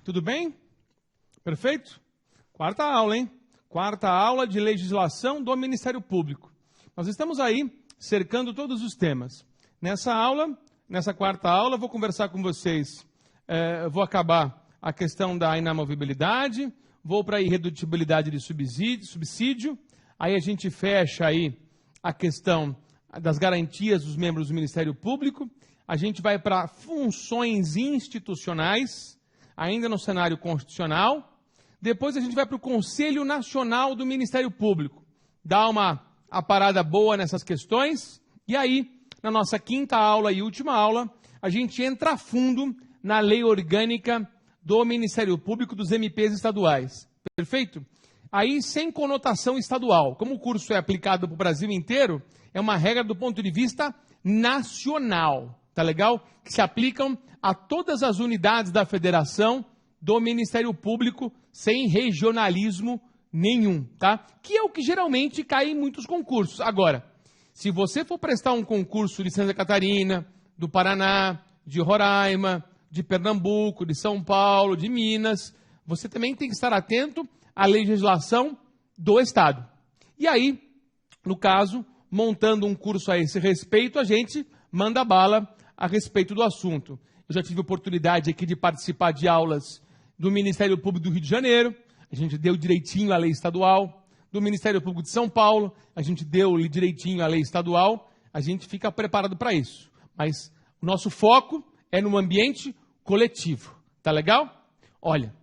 Tudo bem? Perfeito? Quarta aula, hein? Quarta aula de legislação do Ministério Público. Nós estamos aí cercando todos os temas. Nessa quarta aula, vou conversar com vocês, vou acabar a questão da inamovibilidade, vou para a irredutibilidade de subsídio, aí a gente fecha aí a questão das garantias dos membros do Ministério Público, a gente vai para funções institucionais, ainda no cenário constitucional, depois a gente vai para o Conselho Nacional do Ministério Público, dá uma parada boa nessas questões, e aí, na nossa quinta aula e última aula, a gente entra a fundo na lei orgânica do Ministério Público dos MPs estaduais. Perfeito? Aí, sem conotação estadual. Como o curso é aplicado para o Brasil inteiro, é uma regra do ponto de vista nacional. Tá legal? Que se aplicam a todas as unidades da federação do Ministério Público, sem regionalismo nenhum, tá? Que é o que geralmente cai em muitos concursos. Agora, se você for prestar um concurso de Santa Catarina, do Paraná, de Roraima, de Pernambuco, de São Paulo, de Minas, você também tem que estar atento à legislação do Estado. E aí, no caso, montando um curso a esse respeito, a gente manda bala a respeito do assunto. Eu já tive oportunidade aqui de participar de aulas do Ministério Público do Rio de Janeiro, a gente deu direitinho a lei estadual, do Ministério Público de São Paulo, a gente deu direitinho a lei estadual, a gente fica preparado para isso. Mas o nosso foco é no ambiente coletivo, tá legal? Olha,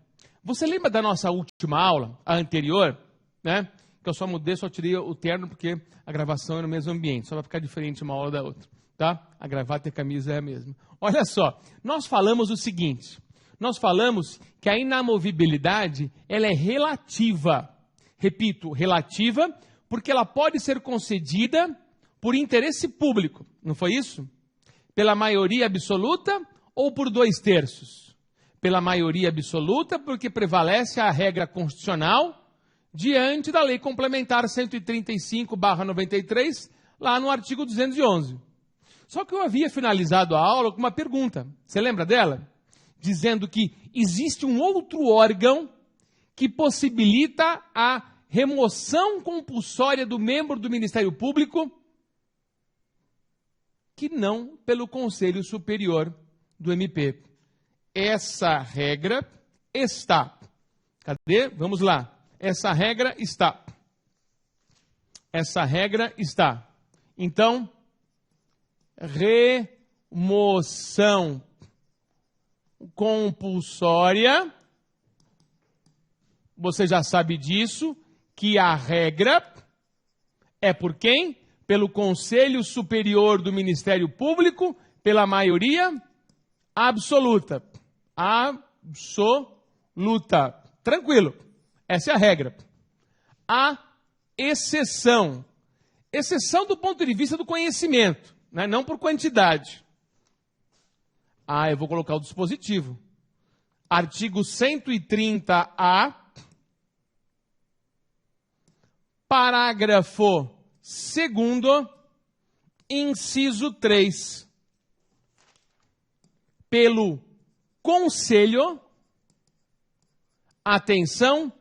você lembra da nossa última aula, a anterior, né? Que eu só tirei o terno porque a gravação é no mesmo ambiente, só vai ficar diferente uma aula da outra, tá? A gravata e a camisa é a mesma. Olha só, nós falamos o seguinte, nós falamos que a inamovibilidade, ela é relativa. Repito, relativa, porque ela pode ser concedida por interesse público, não foi isso? Pela maioria absoluta ou por 2/3? Pela maioria absoluta, porque prevalece a regra constitucional diante da Lei Complementar 135/93, lá no artigo 211. Só que eu havia finalizado a aula com uma pergunta, você lembra dela? Dizendo que existe um outro órgão que possibilita a remoção compulsória do membro do Ministério Público, que não pelo Conselho Superior do MP. Essa regra está. Cadê? Vamos lá. Essa regra está. Essa regra está. Então, remoção compulsória, você já sabe disso, que a regra é por quem? Pelo Conselho Superior do Ministério Público, pela maioria absoluta. Absoluta. Tranquilo. Essa é a regra. A exceção. Exceção do ponto de vista do conhecimento, né? Não por quantidade. Eu vou colocar o dispositivo. Artigo 130-A, parágrafo 2º, inciso 3. Pelo Conselho, atenção,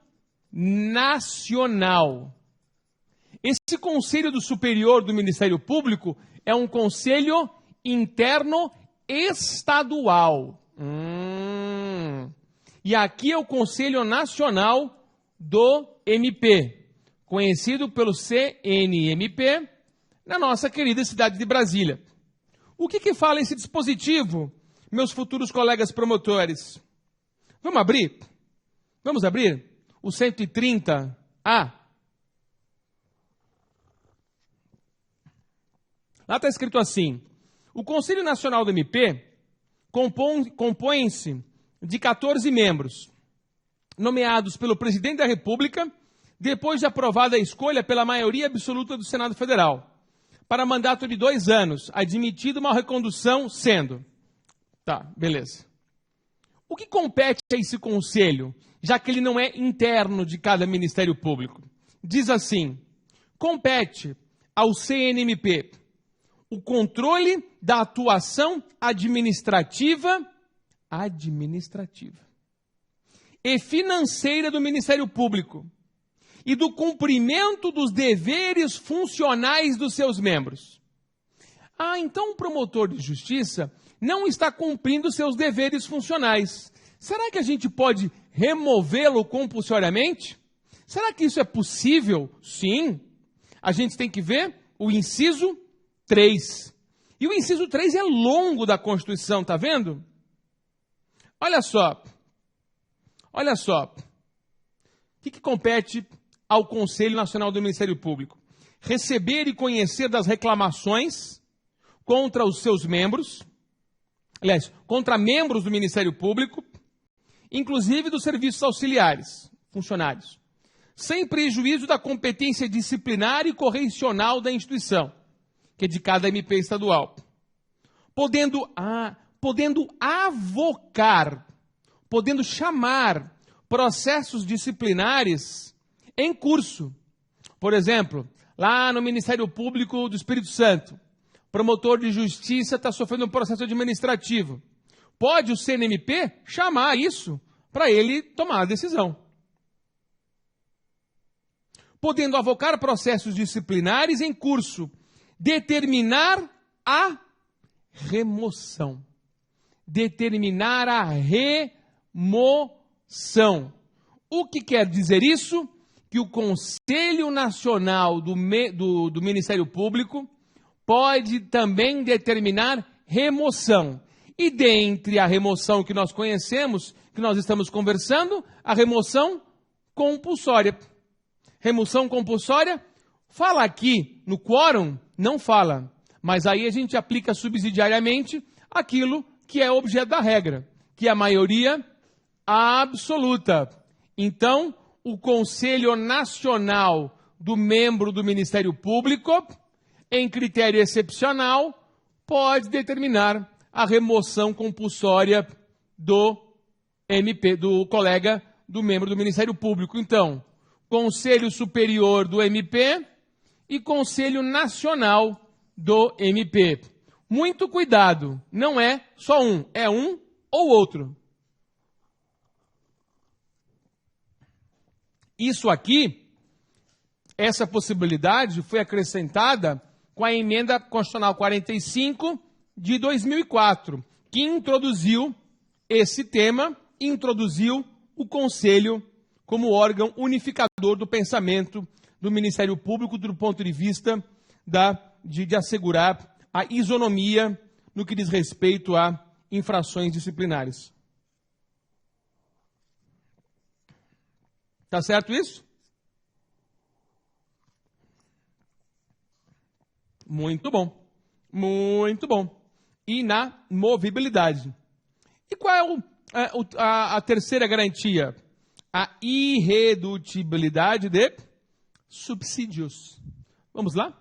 nacional. Esse Conselho do Superior do Ministério Público é um conselho interno estadual. E aqui é o Conselho Nacional do MP, conhecido pelo CNMP, na nossa querida cidade de Brasília. O que fala esse dispositivo, meus futuros colegas promotores? Vamos abrir? Vamos abrir? O 130-A. Lá está escrito assim: o Conselho Nacional do MP compõe-se de 14 membros, nomeados pelo Presidente da República, depois de aprovada a escolha pela maioria absoluta do Senado Federal, para mandato de 2 anos, admitida uma recondução sendo. Tá, beleza. O que compete a esse conselho, já que ele não é interno de cada Ministério Público? Diz assim: compete ao CNMP o controle da atuação administrativa. e financeira do Ministério Público e do cumprimento dos deveres funcionais dos seus membros. Ah, então o promotor de justiça não está cumprindo seus deveres funcionais. Será que a gente pode removê-lo compulsoriamente? Será que isso é possível? Sim. A gente tem que ver o inciso 3. E o inciso 3 é longo da Constituição, tá vendo? Olha só. Olha só. O que compete ao Conselho Nacional do Ministério Público? Receber e conhecer das reclamações contra os seus membros, aliás, contra membros do Ministério Público, inclusive dos serviços auxiliares, funcionários, sem prejuízo da competência disciplinar e correcional da instituição, que é de cada MP estadual, podendo avocar, podendo chamar processos disciplinares em curso. Por exemplo, lá no Ministério Público do Espírito Santo, promotor de justiça está sofrendo um processo administrativo. Pode o CNMP chamar isso para ele tomar a decisão. Podendo avocar processos disciplinares em curso, determinar a remoção. Determinar a remoção. O que quer dizer isso? Que o Conselho Nacional do Ministério Público pode também determinar remoção. E dentre a remoção que nós conhecemos, que nós estamos conversando, a remoção compulsória. Remoção compulsória, fala aqui no quórum? Não fala. Mas aí a gente aplica subsidiariamente aquilo que é objeto da regra, que é a maioria absoluta. Então, o Conselho Nacional do membro do Ministério Público, em critério excepcional, pode determinar a remoção compulsória do MP, do colega do membro do Ministério Público. Então, Conselho Superior do MP e Conselho Nacional do MP. Muito cuidado, não é só um, é um ou outro. Isso aqui, essa possibilidade foi acrescentada com a emenda constitucional 45 de 2004, que introduziu esse tema, introduziu o Conselho como órgão unificador do pensamento do Ministério Público do ponto de vista de assegurar a isonomia no que diz respeito a infrações disciplinares. Tá certo isso? Muito bom. Muito bom. Inamovibilidade. E qual é a terceira garantia? A irredutibilidade de subsídios. Vamos lá?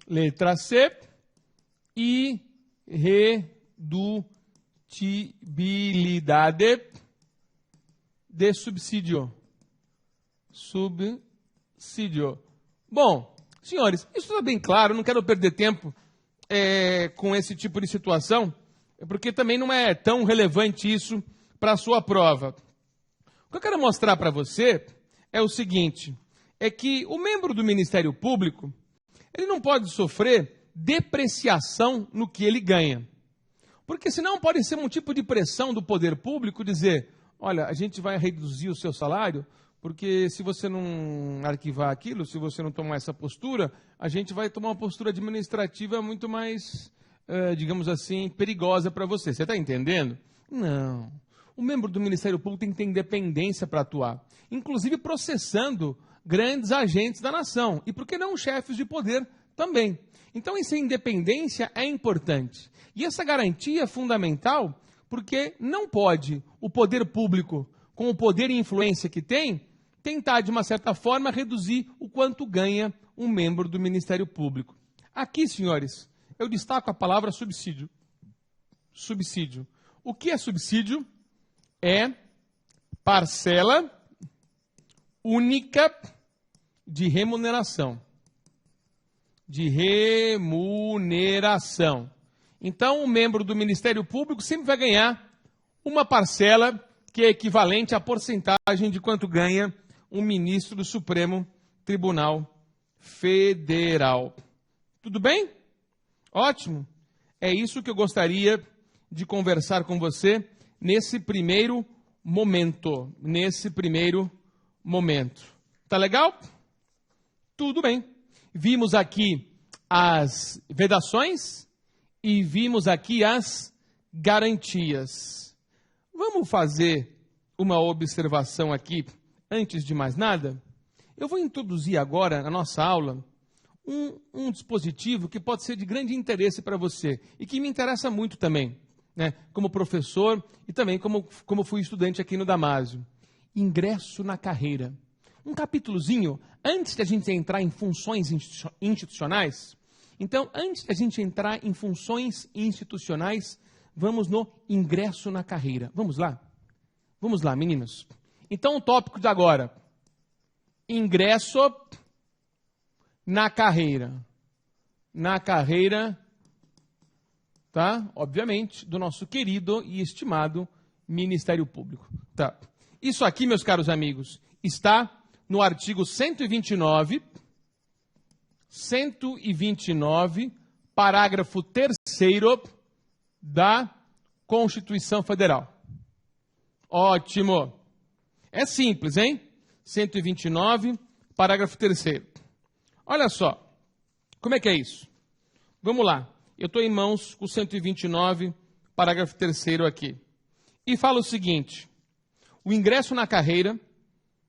Letra C. Irredutibilidade de subsídio. Subsídio. Bom, senhores, isso está bem claro, não quero perder tempo com esse tipo de situação, porque também não é tão relevante isso para a sua prova. O que eu quero mostrar para você é o seguinte, é que o membro do Ministério Público, ele não pode sofrer depreciação no que ele ganha. Porque senão pode ser um tipo de pressão do poder público dizer, olha, a gente vai reduzir o seu salário, porque se você não arquivar aquilo, se você não tomar essa postura, a gente vai tomar uma postura administrativa muito mais, digamos assim, perigosa para você. Você está entendendo? Não. O membro do Ministério Público tem que ter independência para atuar, inclusive processando grandes agentes da nação. E por que não chefes de poder também? Então, essa independência é importante. E essa garantia é fundamental porque não pode o poder público, com o poder e influência que tem, tentar, de uma certa forma, reduzir o quanto ganha um membro do Ministério Público. Aqui, senhores, eu destaco a palavra subsídio. Subsídio. O que é subsídio? É parcela única de remuneração. De remuneração. Então, o membro do Ministério Público sempre vai ganhar uma parcela que é equivalente à porcentagem de quanto ganha um ministro do Supremo Tribunal Federal. Tudo bem? Ótimo. É isso que eu gostaria de conversar com você nesse primeiro momento. Tá legal? Tudo bem. Vimos aqui as vedações e vimos aqui as garantias. Vamos fazer uma observação aqui, antes de mais nada? Eu vou introduzir agora, na nossa aula, um dispositivo que pode ser de grande interesse para você e que me interessa muito também, né? Como professor e também como fui estudante aqui no Damásio. Ingresso na carreira. Um capítulozinho, antes de a gente entrar em funções institucionais. Então, antes de a gente entrar em funções institucionais, vamos no ingresso na carreira. Vamos lá? Vamos lá, meninos. Então, o tópico de agora. Ingresso na carreira. Na carreira, tá? Obviamente, do nosso querido e estimado Ministério Público. Tá. Isso aqui, meus caros amigos, está no artigo 129, parágrafo 3º da Constituição Federal. Ótimo. É simples, hein? 129, parágrafo 3º. Olha só. Como é que é isso? Vamos lá. Eu estou em mãos com o 129, parágrafo 3º aqui. E fala o seguinte. O ingresso na carreira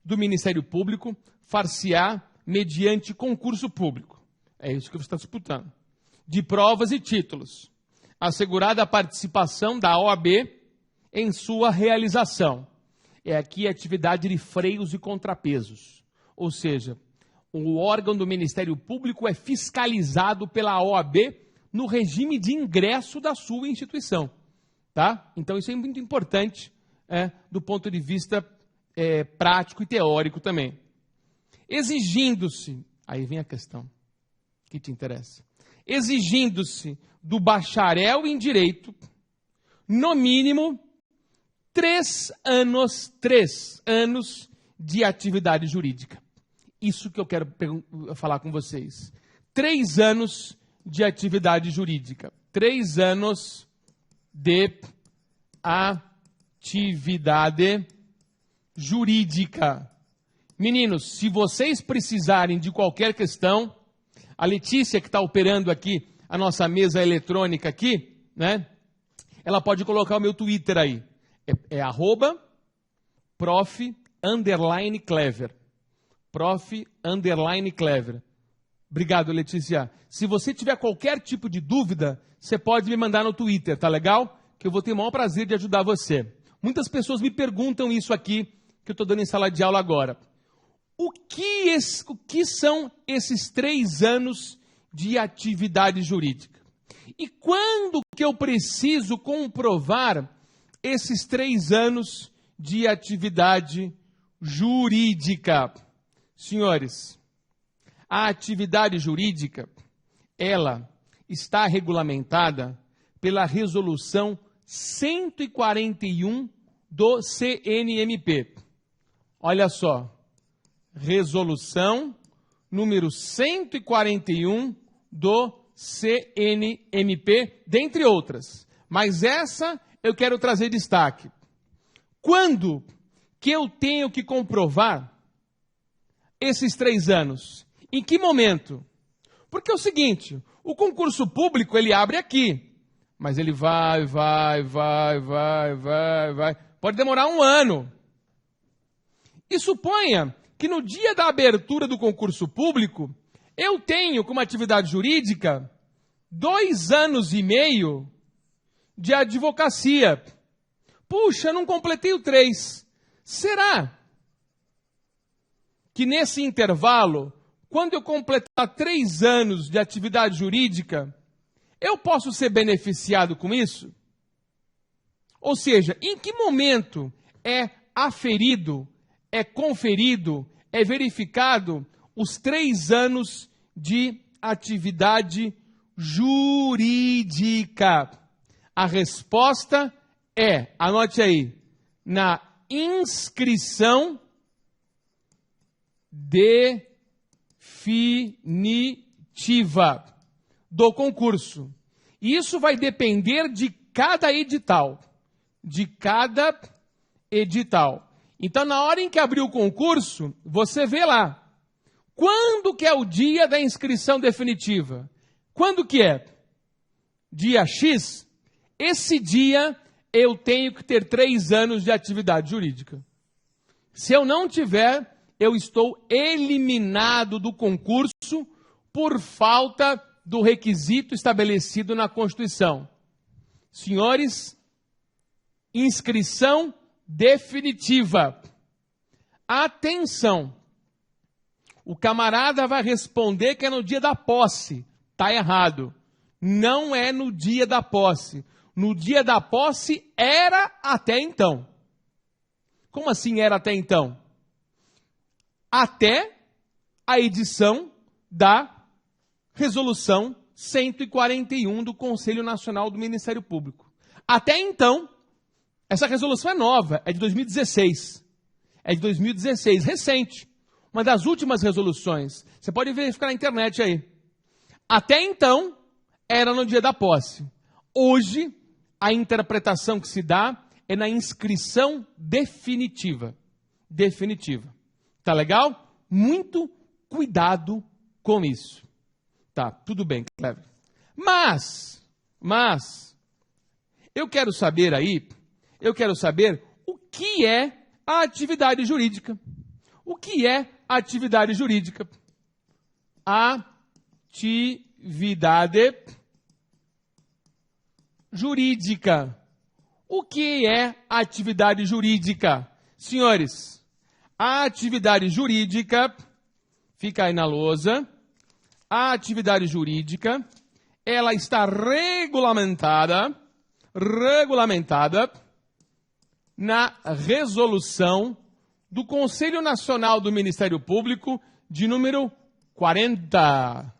do Ministério Público far-se-á mediante concurso público. É isso que você está disputando. De provas e títulos. Assegurada a participação da OAB em sua realização. É aqui a atividade de freios e contrapesos. Ou seja, o órgão do Ministério Público é fiscalizado pela OAB no regime de ingresso da sua instituição. Tá? Então isso é muito importante do ponto de vista prático e teórico também. Exigindo-se, aí vem a questão que te interessa, exigindo-se do bacharel em Direito, no mínimo, 3 anos de atividade jurídica. Isso que eu quero falar com vocês. 3 anos de atividade jurídica. 3 anos de atividade jurídica. Meninos, se vocês precisarem de qualquer questão, a Letícia, que está operando aqui a nossa mesa eletrônica aqui, né? Ela pode colocar o meu Twitter aí. É @prof_clever. Prof_clever. Obrigado, Letícia. Se você tiver qualquer tipo de dúvida, você pode me mandar no Twitter, tá legal? Que eu vou ter o maior prazer de ajudar você. Muitas pessoas me perguntam isso aqui, que eu estou dando em sala de aula agora. O que são esses 3 anos de atividade jurídica? E quando que eu preciso comprovar esses 3 anos de atividade jurídica? Senhores, a atividade jurídica, ela está regulamentada pela resolução 141 do CNMP. Olha só, resolução número 141 do CNMP, dentre outras. Mas essa eu quero trazer destaque. Quando que eu tenho que comprovar esses 3 anos? Em que momento? Porque é o seguinte, o concurso público ele abre aqui, mas ele vai. Pode demorar 1 ano. E suponha que no dia da abertura do concurso público, eu tenho como atividade jurídica 2 anos e meio de advocacia. Puxa, não completei o 3. Será que nesse intervalo, quando eu completar 3 anos de atividade jurídica, eu posso ser beneficiado com isso? Ou seja, em que momento é aferido, é conferido, é verificado os 3 anos de atividade jurídica? A resposta é, anote aí, na inscrição definitiva do concurso. Isso vai depender de cada edital. Então, na hora em que abrir o concurso, você vê lá. Quando que é o dia da inscrição definitiva? Quando que é? Dia X? Esse dia eu tenho que ter 3 anos de atividade jurídica. Se eu não tiver, eu estou eliminado do concurso por falta do requisito estabelecido na Constituição. Senhores, inscrição definitiva. Atenção! O camarada vai responder que é no dia da posse. Está errado. Não é no dia da posse. No dia da posse era até então. Como assim era até então? Até a edição da Resolução 141 do Conselho Nacional do Ministério Público. Até então, essa resolução é nova, é de 2016. É de 2016, recente. Uma das últimas resoluções. Você pode verificar na internet aí. Até então, era no dia da posse. Hoje, a interpretação que se dá é na inscrição definitiva. Tá legal? Muito cuidado com isso. Tá, tudo bem, Cleber. Mas, eu quero saber o que é a atividade jurídica. O que é a atividade jurídica? Atividade jurídica. O que é atividade jurídica? Senhores, a atividade jurídica, fica aí na lousa, a atividade jurídica, ela está regulamentada na resolução do Conselho Nacional do Ministério Público de número 40.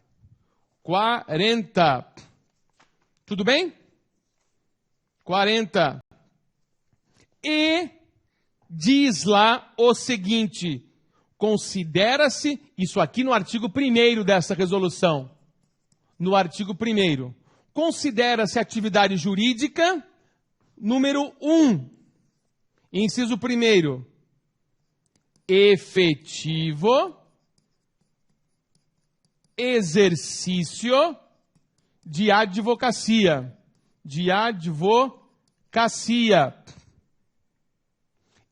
Tudo bem? 40. E diz lá o seguinte: considera-se, isso aqui no artigo 1º dessa resolução, no artigo 1º, considera-se atividade jurídica, número 1, inciso 1º, efetivo exercício de advocacia,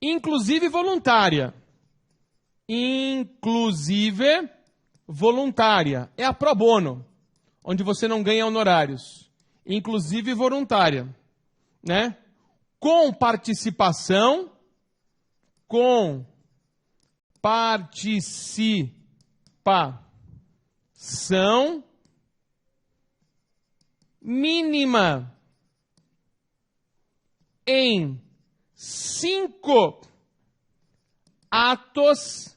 inclusive voluntária, é a pro bono, onde você não ganha honorários, inclusive voluntária, né? Com participação mínima em 5 atos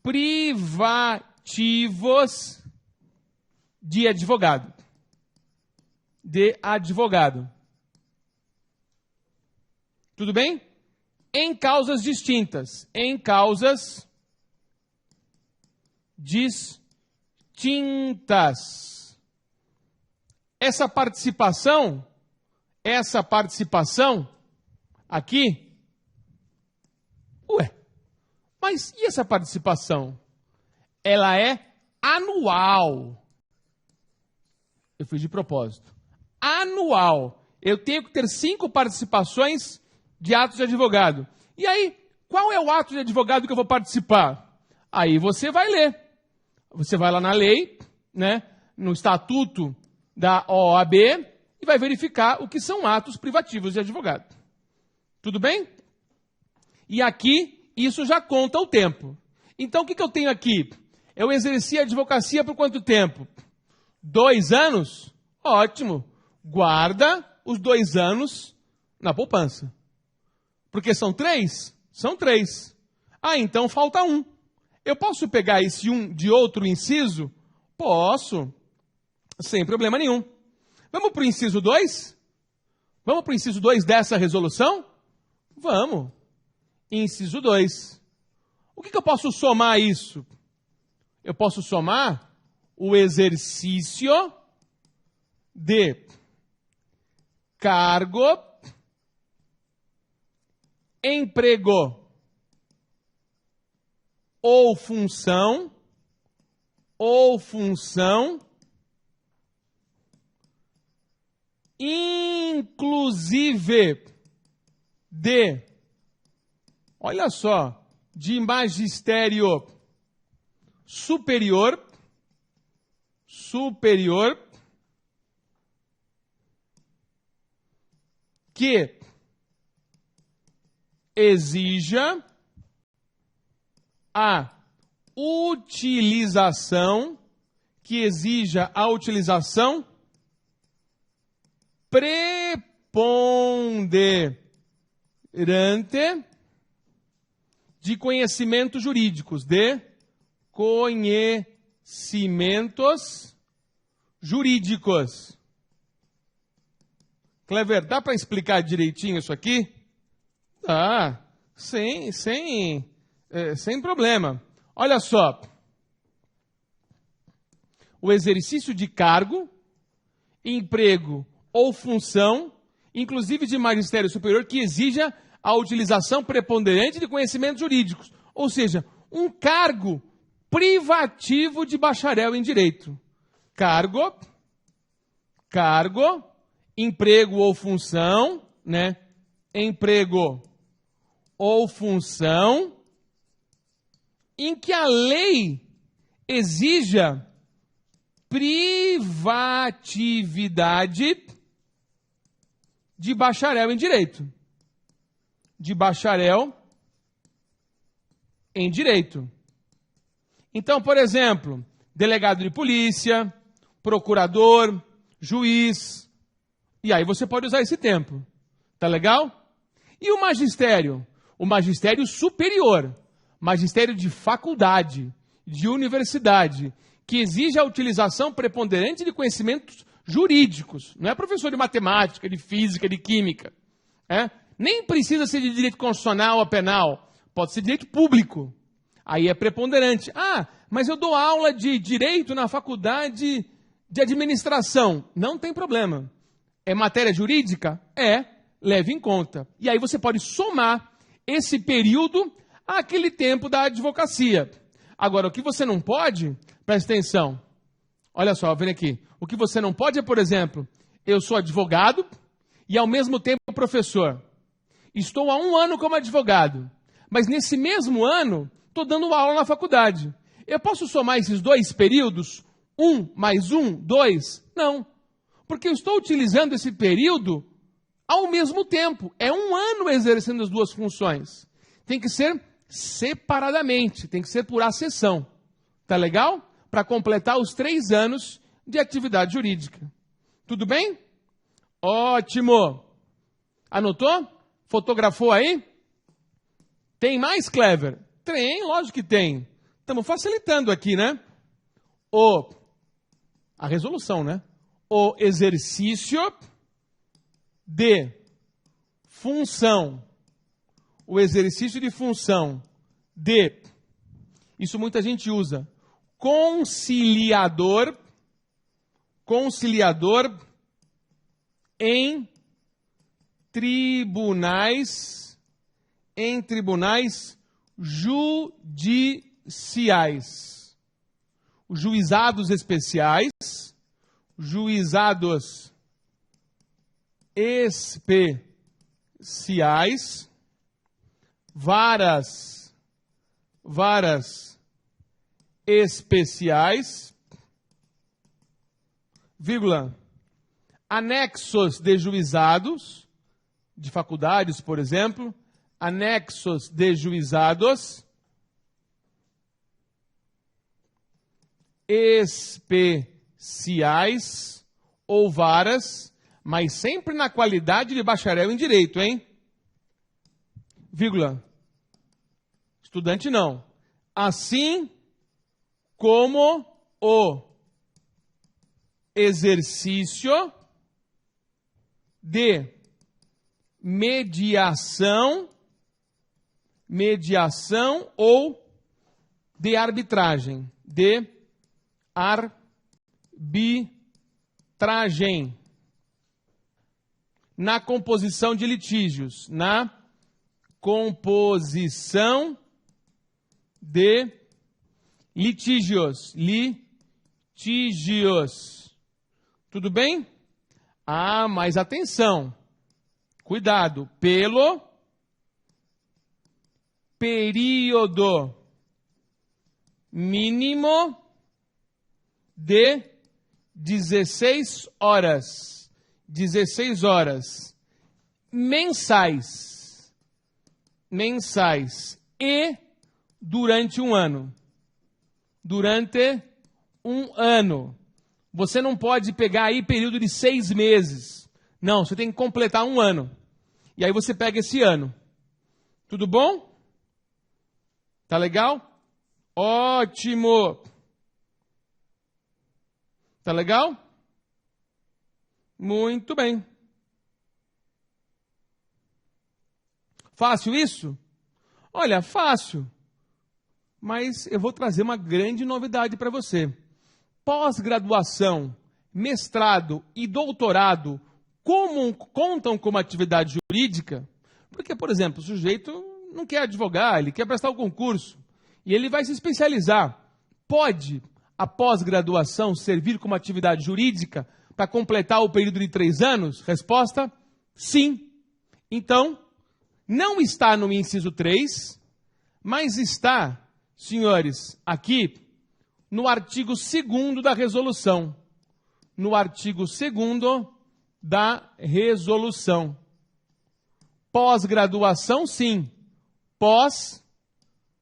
privativos de advogado. Tudo bem? Em causas distintas. Essa participação aqui, mas e essa participação? Ela é anual. Eu fiz de propósito. Anual. Eu tenho que ter 5 participações de atos de advogado. E aí, qual é o ato de advogado que eu vou participar? Aí você vai ler. Você vai lá na lei, né, no estatuto da OAB, e vai verificar o que são atos privativos de advogado. Tudo bem? E aqui, isso já conta o tempo. Então, o que eu tenho aqui? Eu exerci a advocacia por quanto tempo? 2 anos? Ótimo. Guarda os 2 anos na poupança. Porque são 3? São 3. Ah, então falta 1. Eu posso pegar esse 1 de outro inciso? Posso. Sem problema nenhum. Vamos para o inciso 2? Vamos para o inciso 2 dessa resolução? Vamos. Inciso 2. O que eu posso somar a isso? Eu posso somar o exercício de cargo, emprego ou função, inclusive de, olha só, de magistério superior, que exija a utilização, preponderante de conhecimentos jurídicos, Clever, dá para explicar direitinho isso aqui? Tá, sem problema. Olha só. O exercício de cargo, emprego ou função, inclusive de magistério superior, que exija a utilização preponderante de conhecimentos jurídicos. Ou seja, um cargo privativo de bacharel em direito. Cargo, emprego ou função, né? Emprego ou função em que a lei exija privatividade de bacharel em direito. Então, por exemplo, delegado de polícia, procurador, juiz, e aí você pode usar esse tempo. Tá legal? E o magistério? O magistério superior, magistério de faculdade, de universidade, que exige a utilização preponderante de conhecimentos jurídicos. Não é professor de matemática, de física, de química. Nem precisa ser de direito constitucional ou penal. Pode ser direito público. Aí é preponderante. Ah, mas eu dou aula de direito na faculdade de administração. Não tem problema. É matéria jurídica? Leve em conta. E aí você pode somar esse período àquele tempo da advocacia. Agora, o que você não pode, presta atenção. Olha só, vem aqui. O que você não pode é, por exemplo, eu sou advogado e ao mesmo tempo professor. Estou há 1 ano como advogado, mas nesse mesmo ano estou dando aula na faculdade. Eu posso somar esses 2 períodos? 1 mais 1, 2? Não. Porque eu estou utilizando esse período ao mesmo tempo. É 1 ano exercendo as 2 funções. Tem que ser separadamente, tem que ser por acessão. Tá legal? Para completar os 3 anos de atividade jurídica. Tudo bem? Ótimo! Anotou? Fotografou aí? Tem mais, Clever? Tem, lógico que tem. Estamos facilitando aqui, né? A resolução, né? O exercício de função. O exercício de função de, isso muita gente usa, conciliador em tribunais judiciais. Os juizados especiais, varas especiais, anexos de juizados, de faculdades, por exemplo, anexos de juizados especiais ou varas, mas sempre na qualidade de bacharel em direito, hein? Estudante não. Assim como o exercício de mediação mediação ou de arbitragem. De arbitragem. Na composição de litígios. Na composição de litígios. Litígios. Tudo bem? Ah, mas atenção. Cuidado. Pelo período mínimo de 16 horas. 16 horas. Mensais. Mensais. E durante um ano. Durante um ano. Você não pode pegar aí período de 6 meses. Não, você tem que completar um ano. E aí você pega esse ano. Tudo bom? Tá legal? Ótimo! Tá legal? Muito bem. Fácil isso? Olha, fácil. Mas eu vou trazer uma grande novidade para você. Pós-graduação, mestrado e doutorado contam como atividade jurídica? Porque, por exemplo, o sujeito não quer advogar, ele quer prestar o concurso e ele vai se especializar. Pode a pós-graduação servir como atividade jurídica para completar o período de 3 anos? Resposta, sim. Então, não está no inciso 3, mas está, senhores, aqui no artigo 2º da resolução. No artigo 2º da resolução. Pós-graduação, sim. Pós,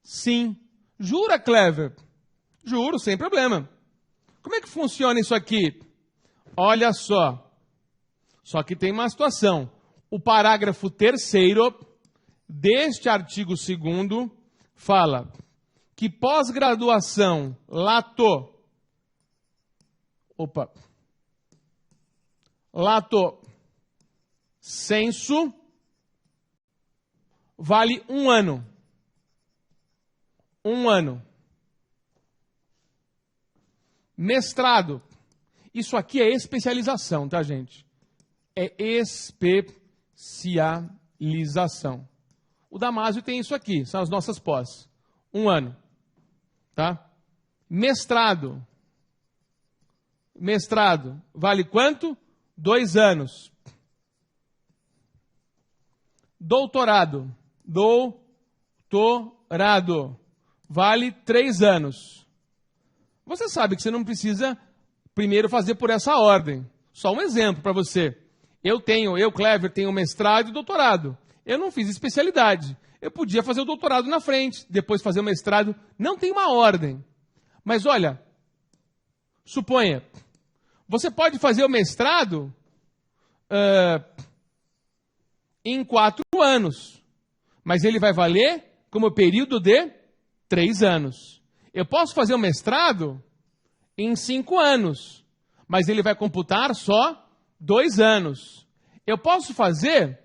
sim. Jura, Clever? Juro, sem problema. Como é que funciona isso aqui? Olha só. Só que tem uma situação. O parágrafo 3º deste artigo 2º fala que pós-graduação lato sensu vale 1 ano. 1 ano. Mestrado. Isso aqui é especialização, tá, gente? É especialização. O Damásio tem isso aqui, são as nossas pós. 1 ano. Tá? Mestrado. Mestrado. Vale quanto? 2 anos. Doutorado. Doutorado. Vale 3 anos. Você sabe que você não precisa primeiro fazer por essa ordem. Só um exemplo para você. Eu, Clever, tenho mestrado e doutorado. Eu não fiz especialidade. Eu podia fazer o doutorado na frente, depois fazer o mestrado. Não tem uma ordem. Mas olha, suponha, você pode fazer o mestrado em 4 anos. Mas ele vai valer como período de 3 anos. Eu posso fazer o mestrado em 5 anos, mas ele vai computar só 2 anos. Eu posso fazer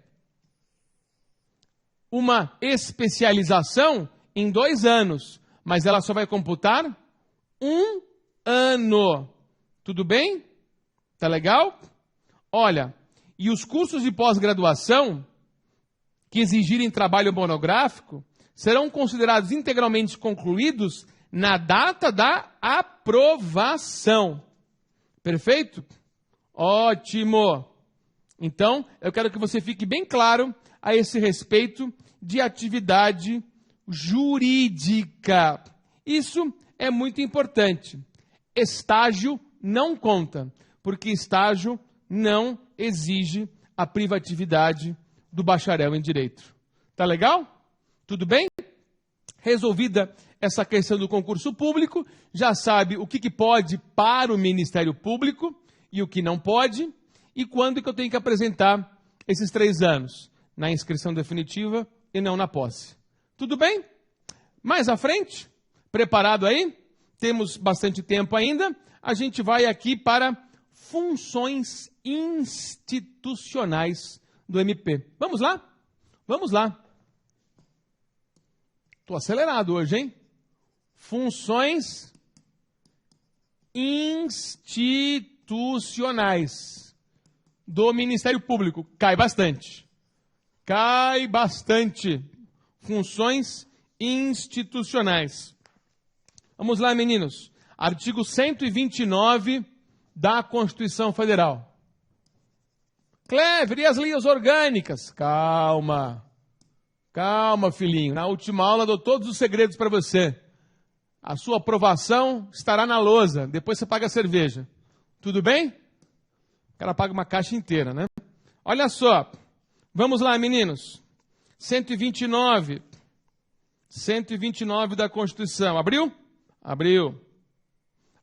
uma especialização em 2 anos, mas ela só vai computar 1 ano. Tudo bem? Tá legal? Olha, e os cursos de pós-graduação que exigirem trabalho monográfico serão considerados integralmente concluídos na data da aprovação. Perfeito? Ótimo! Então, eu quero que você fique bem claro a esse respeito de atividade jurídica. Isso é muito importante. Estágio não conta, porque estágio não exige a privatividade do bacharel em direito. Tá legal? Tudo bem? Resolvida essa questão do concurso público, já sabe o que pode para o Ministério Público e o que não pode, e quando que eu tenho que apresentar esses 3 anos, na inscrição definitiva e não na posse. Tudo bem? Mais à frente, preparado aí? Temos bastante tempo ainda, a gente vai aqui para funções institucionais do MP. Vamos lá? Vamos lá. Estou acelerado hoje, hein? Funções institucionais do Ministério Público. Cai bastante. Cai bastante. Funções institucionais. Vamos lá, meninos. Artigo 129 da Constituição Federal. Clever, e as leis orgânicas? Calma. Calma, filhinho. Na última aula dou todos os segredos para você. A sua aprovação estará na lousa. Depois você paga a cerveja. Tudo bem? O cara paga uma caixa inteira, né? Olha só. Vamos lá, meninos. 129. 129 da Constituição. Abriu? Abriu.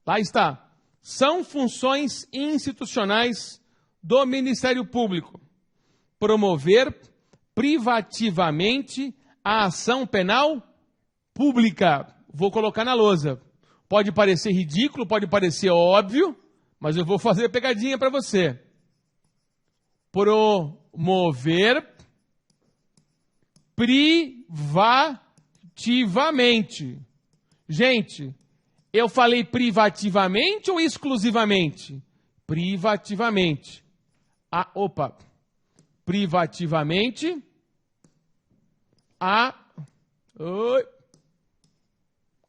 Lá está. São funções institucionais do Ministério Público promover privativamente a ação penal pública. Vou colocar na lousa. Pode parecer ridículo, pode parecer óbvio, mas eu vou fazer pegadinha para você. Promover privativamente. Gente, eu falei privativamente ou exclusivamente? Privativamente. Privativamente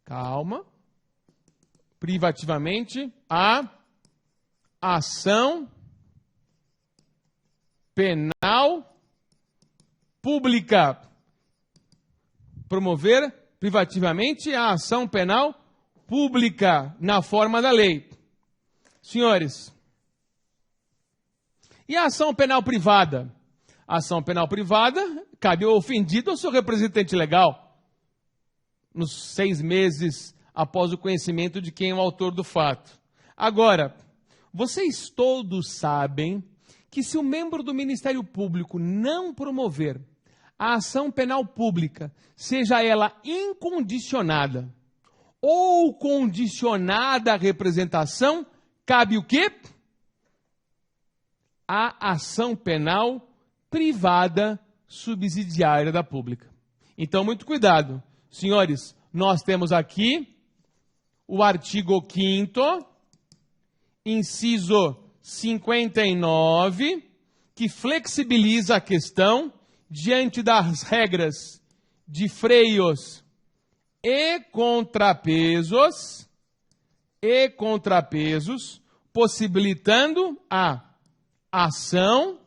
calma. Privativamente a ação penal pública. Promover privativamente a ação penal pública na forma da lei. Senhores, e a ação penal privada? A ação penal privada cabe ao ofendido ou seu representante legal, nos 6 meses após o conhecimento de quem é o autor do fato. Agora, vocês todos sabem que se o membro do Ministério Público não promover a ação penal pública, seja ela incondicionada ou condicionada à representação, cabe o quê? A ação penal privada subsidiária da pública. Então, muito cuidado. Senhores, nós temos aqui o artigo 5º, inciso 59, que flexibiliza a questão diante das regras de freios e contrapesos, possibilitando a ação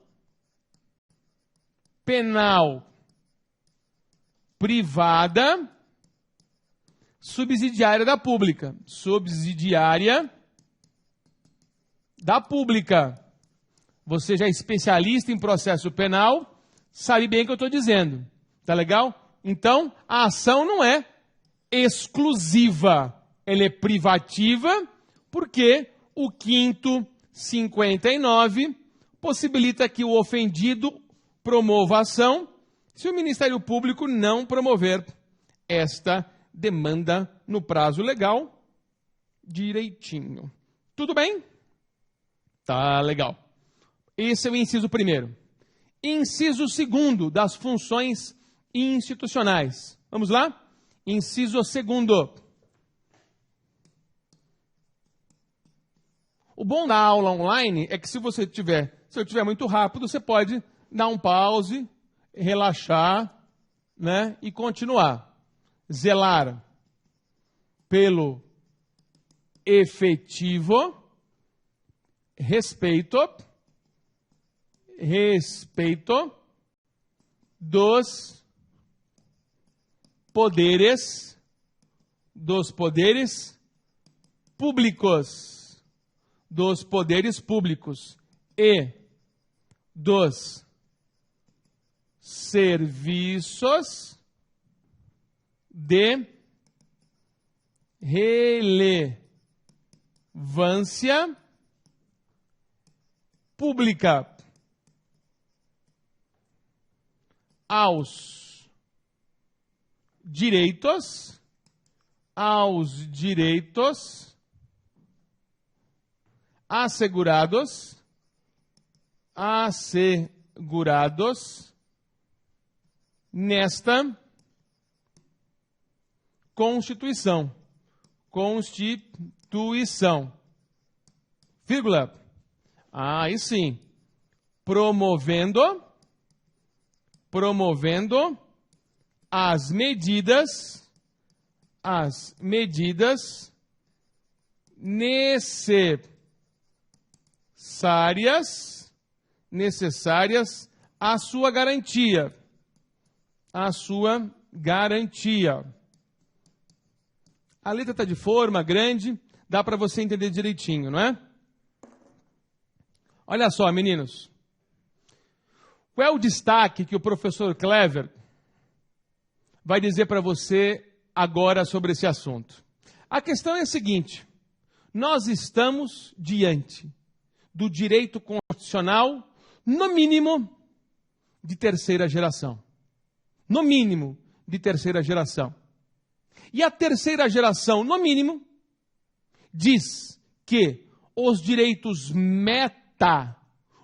penal privada subsidiária da pública. Subsidiária da pública. Você já é especialista em processo penal, sabe bem o que eu estou dizendo. Tá legal? Então, a ação não é exclusiva, ela é privativa, porque o 5º 59 possibilita que o ofendido promova a ação se o Ministério Público não promover esta demanda no prazo legal direitinho. Tudo bem? Tá legal. Esse é o inciso 1º. Inciso 2º das funções institucionais. Vamos lá? Inciso 2º. O bom da aula online é que se eu tiver muito rápido, você pode dar um pause, relaxar, né, e continuar. Zelar pelo efetivo respeito dos poderes públicos, e dos serviços de relevância pública aos direitos assegurados nesta Constituição. Constituição. Vírgula. Aí sim. Promovendo as medidas necessárias à sua garantia. A letra está de forma grande, dá para você entender direitinho, não é? Olha só, meninos. Qual é o destaque que o professor Clever vai dizer para você agora sobre esse assunto? A questão é a seguinte: nós estamos diante do direito constitucional, no mínimo, de terceira geração. No mínimo, de terceira geração. E a terceira geração, no mínimo, diz que os direitos meta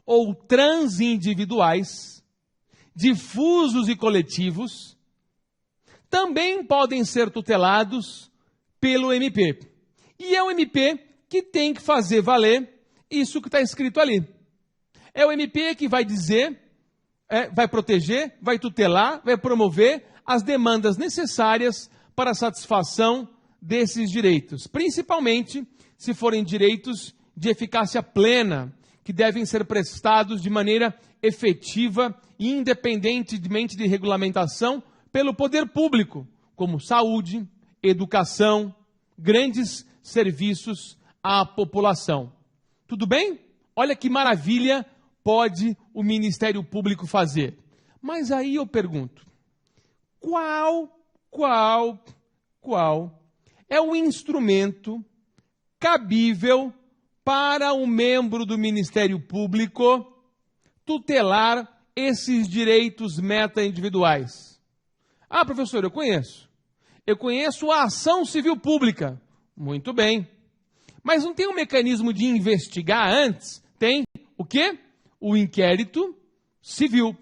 ou transindividuais, difusos e coletivos, também podem ser tutelados pelo MP. E é o MP que tem que fazer valer isso que está escrito ali. É o MP que vai dizer, vai proteger, vai tutelar, vai promover as demandas necessárias para a satisfação desses direitos, principalmente se forem direitos de eficácia plena, que devem ser prestados de maneira efetiva e independentemente de regulamentação pelo poder público, como saúde, educação, grandes serviços à população. Tudo bem? Olha que maravilha pode o Ministério Público fazer. Mas aí eu pergunto, qual é o instrumento cabível para um membro do Ministério Público tutelar esses direitos meta-individuais? Ah, professor, eu conheço. Eu conheço a ação civil pública. Muito bem. Mas não tem um mecanismo de investigar antes? Tem o quê? O inquérito civil.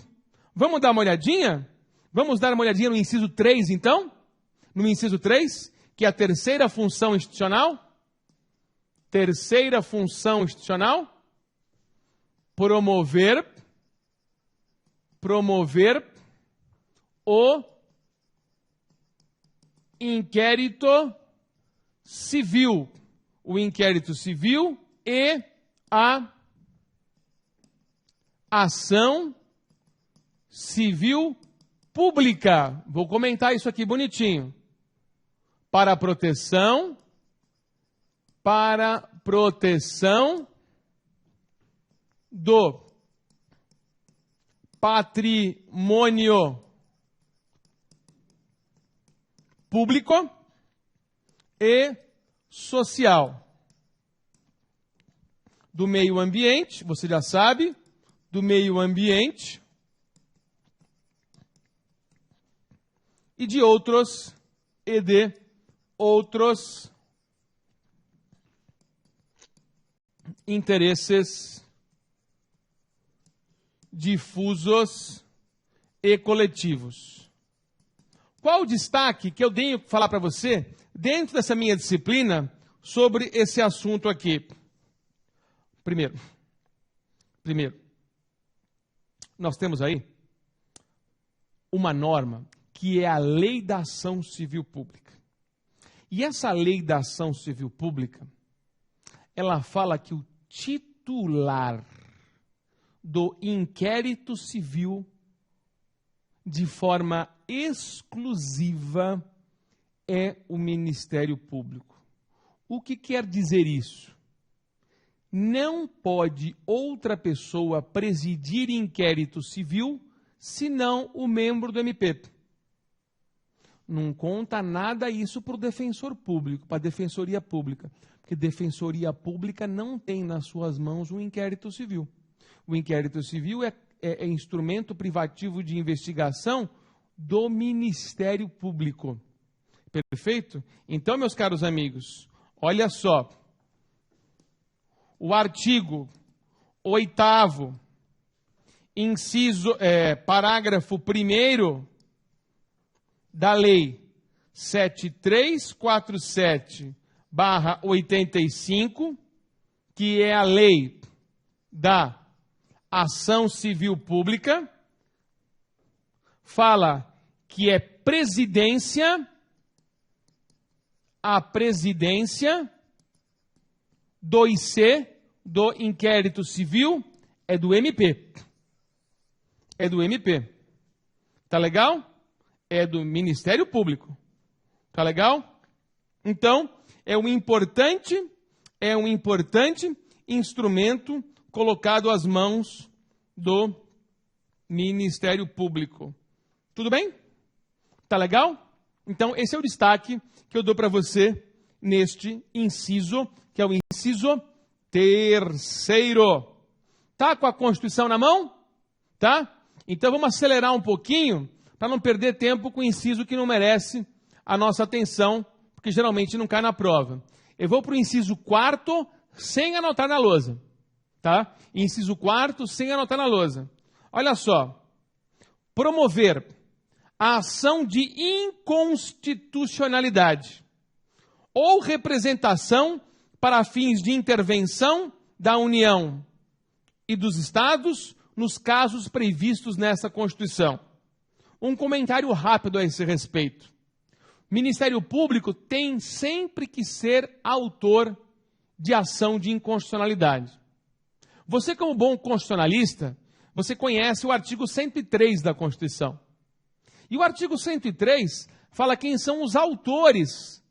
Vamos dar uma olhadinha? Vamos dar uma olhadinha no inciso 3, então? No inciso 3, que é a terceira função institucional. Terceira função institucional, promover o inquérito civil. O inquérito civil e a ação civil pública. Vou comentar isso aqui bonitinho. Para proteção do patrimônio público e social. Do meio ambiente, você já sabe, do meio ambiente e de outros interesses difusos e coletivos. Qual o destaque que eu tenho que falar para você dentro dessa minha disciplina sobre esse assunto aqui? Primeiro, nós temos aí uma norma que é a Lei da Ação Civil Pública. E essa Lei da Ação Civil Pública, ela fala que o titular do inquérito civil, de forma exclusiva, é o Ministério Público. O que quer dizer isso? Não pode outra pessoa presidir inquérito civil senão o membro do MP. Não conta nada isso para o defensor público, para a defensoria pública. Porque defensoria pública não tem nas suas mãos um inquérito civil. O inquérito civil é instrumento privativo de investigação do Ministério Público. Perfeito? Então, meus caros amigos, olha só. O artigo 8º, parágrafo 1º da lei 7347/85, que é a lei da ação civil pública, fala que é a presidência 2C do inquérito civil é do MP. É do MP. Tá legal? É do Ministério Público. Tá legal? Então, é um importante instrumento colocado às mãos do Ministério Público. Tudo bem? Tá legal? Então, esse é o destaque que eu dou para você neste inciso, que é o inciso 3º. Tá com a Constituição na mão? Tá? Então, vamos acelerar um pouquinho para não perder tempo com o inciso que não merece a nossa atenção, porque geralmente não cai na prova. Eu vou para o inciso 4º, sem anotar na lousa. Tá? Inciso 4º, sem anotar na lousa. Olha só. Promover a ação de inconstitucionalidade ou representação para fins de intervenção da União e dos Estados nos casos previstos nessa Constituição. Um comentário rápido a esse respeito. O Ministério Público tem sempre que ser autor de ação de inconstitucionalidade. Você, como bom constitucionalista, você conhece o artigo 103 da Constituição. E o artigo 103 fala quem são os autores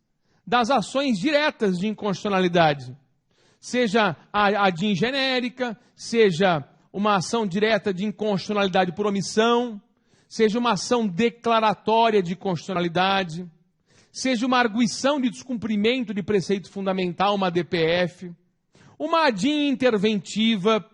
das ações diretas de inconstitucionalidade. Seja a DIN genérica, seja uma ação direta de inconstitucionalidade por omissão, seja uma ação declaratória de constitucionalidade, seja uma arguição de descumprimento de preceito fundamental, uma DPF, uma DIN interventiva,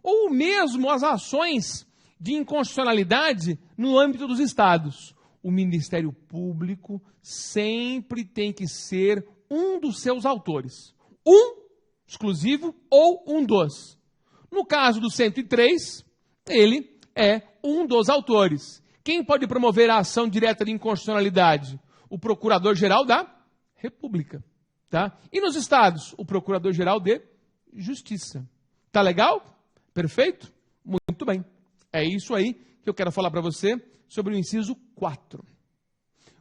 ou mesmo as ações de inconstitucionalidade no âmbito dos estados. O Ministério Público sempre tem que ser um dos seus autores. Um exclusivo ou um dos. No caso do 103, ele é um dos autores. Quem pode promover a ação direta de inconstitucionalidade? O Procurador-Geral da República. Tá? E nos estados, o Procurador-Geral de Justiça. Tá legal? Perfeito? Muito bem. É isso aí que eu quero falar para você sobre o inciso 4.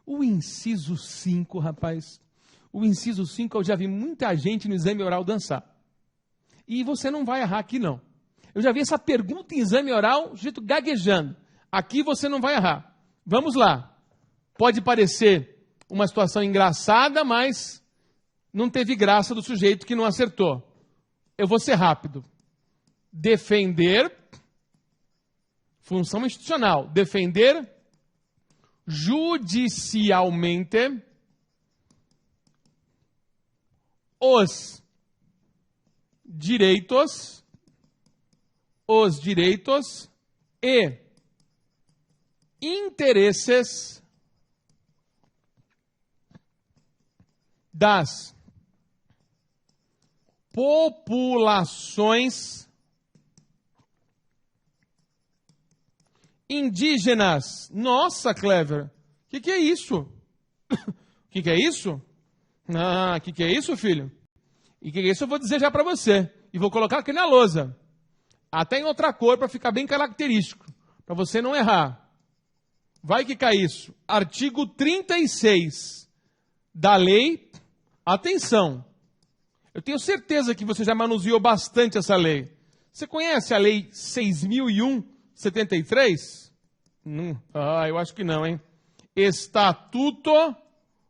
O inciso 5, rapaz. O inciso 5 eu já vi muita gente no exame oral dançar. E você não vai errar aqui, não. Eu já vi essa pergunta em exame oral, o sujeito gaguejando. Aqui você não vai errar. Vamos lá. Pode parecer uma situação engraçada, mas não teve graça do sujeito que não acertou. Eu vou ser rápido. Defender, função institucional, defender judicialmente os direitos e interesses das populações indígenas. Nossa, Clever, o que é isso? O que é isso? Ah, o que é isso, filho? E o que é isso eu vou dizer já para você. E vou colocar aqui na lousa. Até em outra cor para ficar bem característico. Para você não errar. Vai que cai isso. Artigo 36 da lei. Atenção. Eu tenho certeza que você já manuseou bastante essa lei. Você conhece a lei 6.001/73? Eu acho que não, hein? Estatuto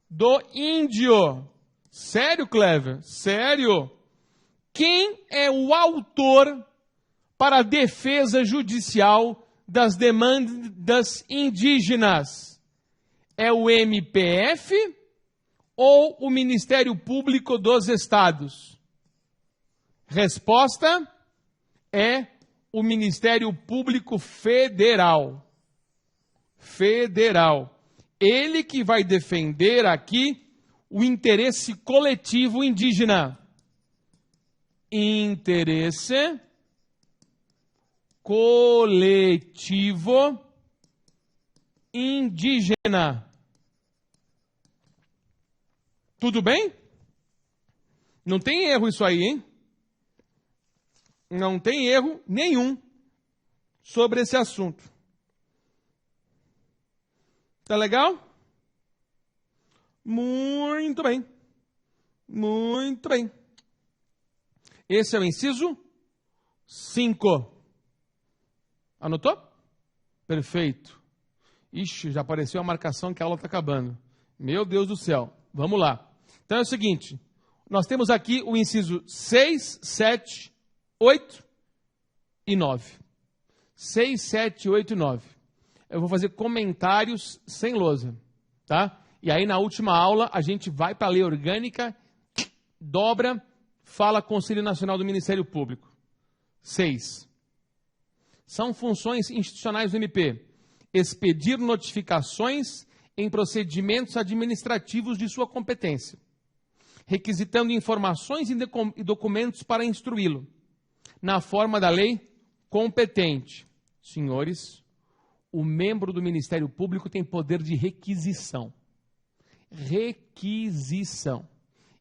do Índio. Sério, Clever? Sério? Quem é o autor para a defesa judicial das demandas indígenas? É o MPF ou o Ministério Público dos Estados? Resposta é o Ministério Público Federal. Federal. Ele que vai defender aqui o interesse coletivo indígena. Interesse coletivo indígena. Tudo bem? Não tem erro isso aí, hein? Não tem erro nenhum sobre esse assunto. Tá legal? Muito bem. Muito bem. Esse é o inciso 5. Anotou? Perfeito. Ixi, já apareceu a marcação que a aula está acabando. Meu Deus do céu. Vamos lá. Então é o seguinte. Nós temos aqui o inciso 6, 7, 8 e 9. 6, 7, 8 e 9. Eu vou fazer comentários sem lousa, tá? E aí na última aula a gente vai para a lei orgânica, dobra, fala Conselho Nacional do Ministério Público. 6. São funções institucionais do MP. Expedir notificações em procedimentos administrativos de sua competência, requisitando informações e documentos para instruí-lo, na forma da lei competente. Senhores, o membro do Ministério Público tem poder de requisição. Requisição.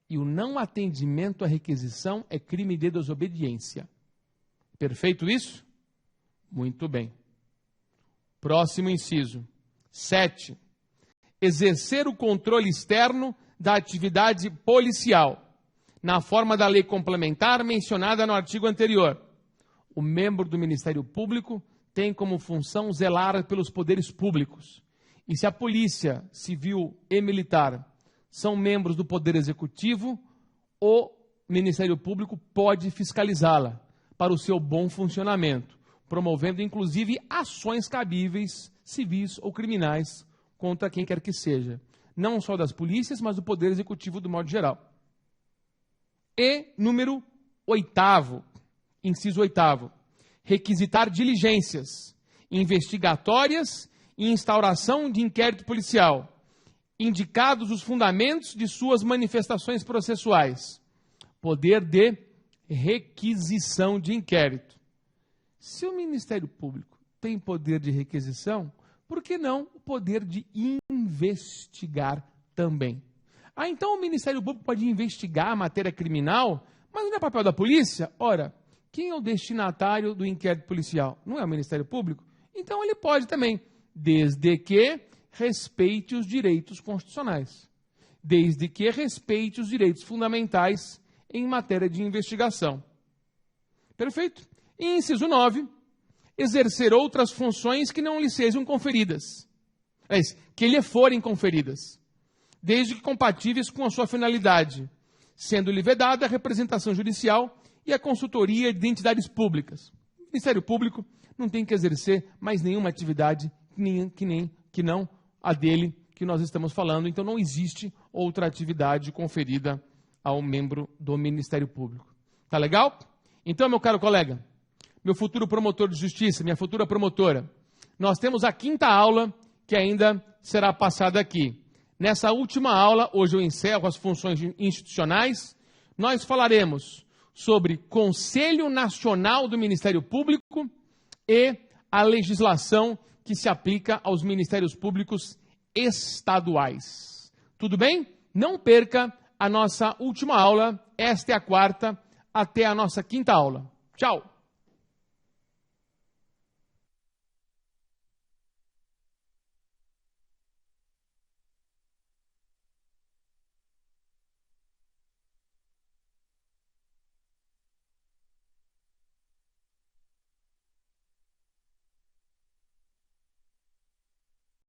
E o não atendimento à requisição é crime de desobediência. Perfeito isso? Muito bem. Próximo inciso. 7. Exercer o controle externo da atividade policial, na forma da lei complementar mencionada no artigo anterior. O membro do Ministério Público tem como função zelar pelos poderes públicos. E se a polícia civil e militar são membros do Poder Executivo, o Ministério Público pode fiscalizá-la para o seu bom funcionamento, promovendo inclusive ações cabíveis, civis ou criminais, contra quem quer que seja. Não só das polícias, mas do Poder Executivo do modo geral. E número 8º, inciso 8º, requisitar diligências investigatórias e instauração de inquérito policial, indicados os fundamentos de suas manifestações processuais. Poder de requisição de inquérito. Se o Ministério Público tem poder de requisição, por que não o poder de investigar também? Então o Ministério Público pode investigar a matéria criminal, mas não é papel da polícia? Ora, quem é o destinatário do inquérito policial? Não é o Ministério Público? Então ele pode também, desde que respeite os direitos constitucionais, desde que respeite os direitos fundamentais em matéria de investigação. Perfeito? E inciso 9, exercer outras funções que não lhe sejam conferidas, que lhe forem conferidas, desde que compatíveis com a sua finalidade, sendo-lhe vedada a representação judicial e a consultoria de entidades públicas. O Ministério Público não tem que exercer mais nenhuma atividade que não a dele que nós estamos falando, então não existe outra atividade conferida ao membro do Ministério Público. Tá legal? Então, meu caro colega, meu futuro promotor de justiça, minha futura promotora, nós temos a 5ª aula que ainda será passada aqui. Nessa última aula, hoje eu encerro as funções institucionais, nós falaremos sobre Conselho Nacional do Ministério Público e a legislação que se aplica aos ministérios públicos estaduais. Tudo bem? Não perca a nossa última aula, esta é a 4ª, até a nossa 5ª aula. Tchau!